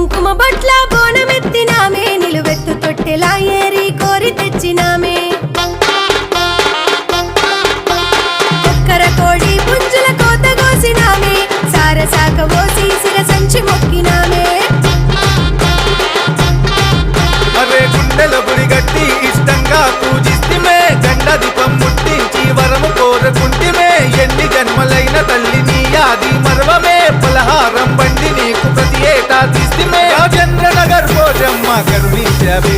కుంకుమ బొట్ల బోనమెత్తినామే నిలువెత్తు తొట్టెలా ఏరి కోరి తెచ్చినామే చక్కర కోడి పుంజుల కోత కోసినామే సారసాక పోసి సిర సంచి మొక్కినామే అరే గుండెల బుడి గట్టి ఇష్టంగా పూజిస్తిమే జెండ దీపం ముట్టించి వరము కోరుకుంటిమే ఎన్ని జన్మలైన తల్లి నీ ఆది మర్వమే పలహారం బండి నీకు ప్రతి ఏటా తీస్తిమే రాజేంద్ర నగర్ పోజమ్మ కరుణించవే